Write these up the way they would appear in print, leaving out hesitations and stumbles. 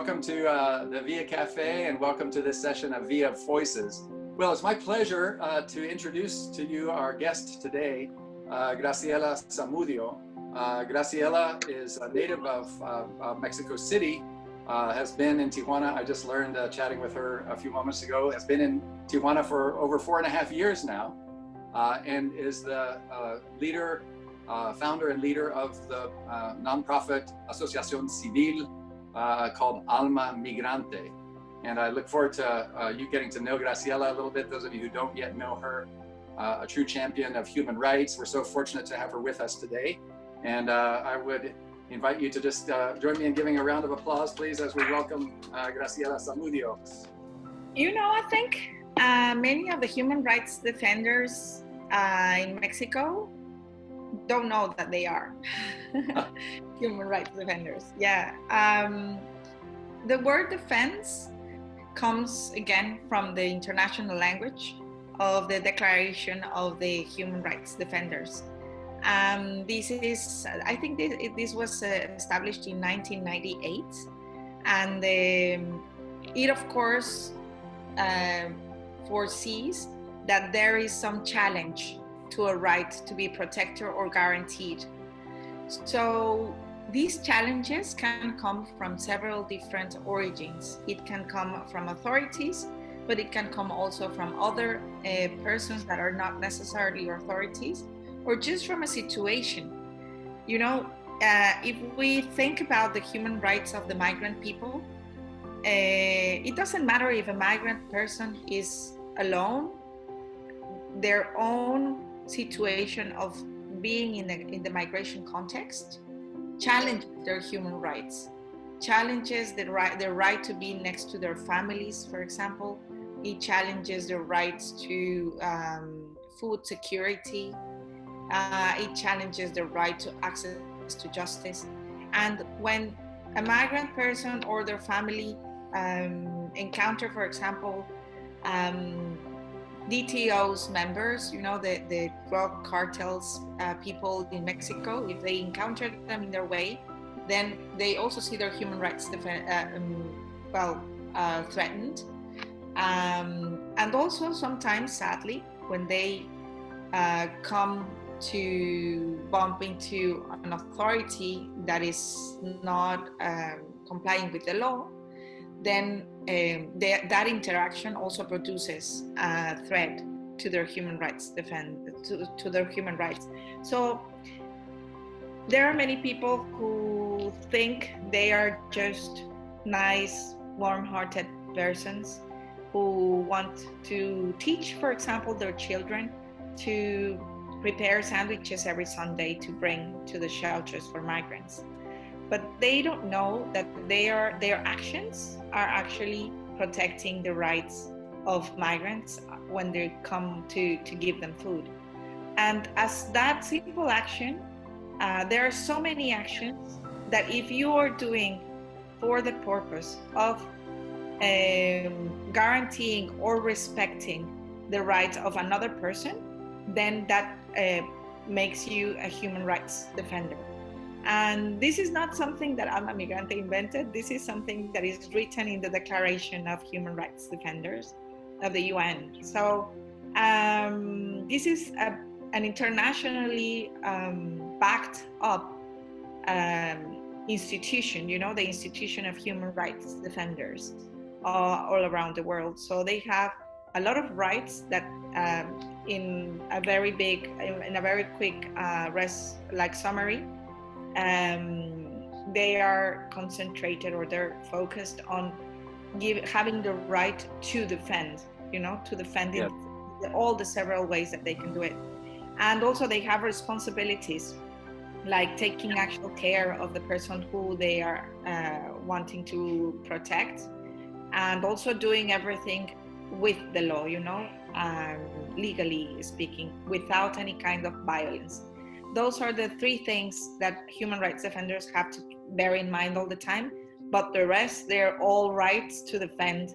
welcome to the Via Cafe, and welcome to this session of Via Voices. Well, it's my pleasure to introduce to you our guest today, Graciela Zamudio. Graciela is a native of Mexico City, has been in Tijuana. I just learned chatting with her a few moments ago, has been in Tijuana for over 4.5 years now, and is the founder and leader of the nonprofit Asociación Civil called Alma Migrante. And I look forward to you getting to know Graciela a little bit. Those of you who don't yet know her, a true champion of human rights. We're so fortunate to have her with us today. And I would invite you to just join me in giving a round of applause, please, as we welcome Graciela Zamudio. You know, I think many of the human rights defenders in Mexico don't know that they are human rights defenders. Yeah. The word defense comes again from the international language of the Declaration of the Human Rights Defenders. This is, I think this was established in 1998, and it of course foresees that there is some challenge to a right to be protected or guaranteed. So these challenges can come from several different origins. It can come from authorities, but it can come also from other persons that are not necessarily authorities, or just from a situation. You know, if we think about the human rights of the migrant people, it doesn't matter if a migrant person is alone. Their own situation of being in the migration context challenges their human rights, challenges their right to be next to their families, for example. It challenges their rights to food security. It challenges the right to access to justice. And when a migrant person or their family encounter, for example, DTO's members, you know, the drug cartels people in Mexico, if they encounter them in their way, then they also see their human rights threatened. And also sometimes, sadly, when they come to bump into an authority that is not complying with the law, then that interaction also produces a threat to their human rights to their human rights. So there are many people who think they are just nice, warm-hearted persons who want to teach, for example, their children to prepare sandwiches every Sunday to bring to the shelters for migrants. But they don't know that their actions are actually protecting the rights of migrants when they come to give them food. And as that simple action, there are so many actions that if you are doing for the purpose of guaranteeing or respecting the rights of another person, then that makes you a human rights defender. And this is not something that Alma Migrante invented. This is something that is written in the Declaration of Human Rights Defenders of the UN. So this is an internationally backed up institution, you know, the institution of human rights defenders all around the world. So they have a lot of rights that in a very quick summary, they are concentrated, or they're focused on having the right to defend, you know, to defend in all the several ways that they can do it. And also they have responsibilities like taking actual care of the person who they are wanting to protect, and also doing everything with the law, you know, legally speaking, without any kind of violence. Those are the three things that human rights defenders have to bear in mind all the time. But the rest, they're all rights to defend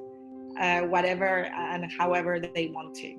whatever and however they want to.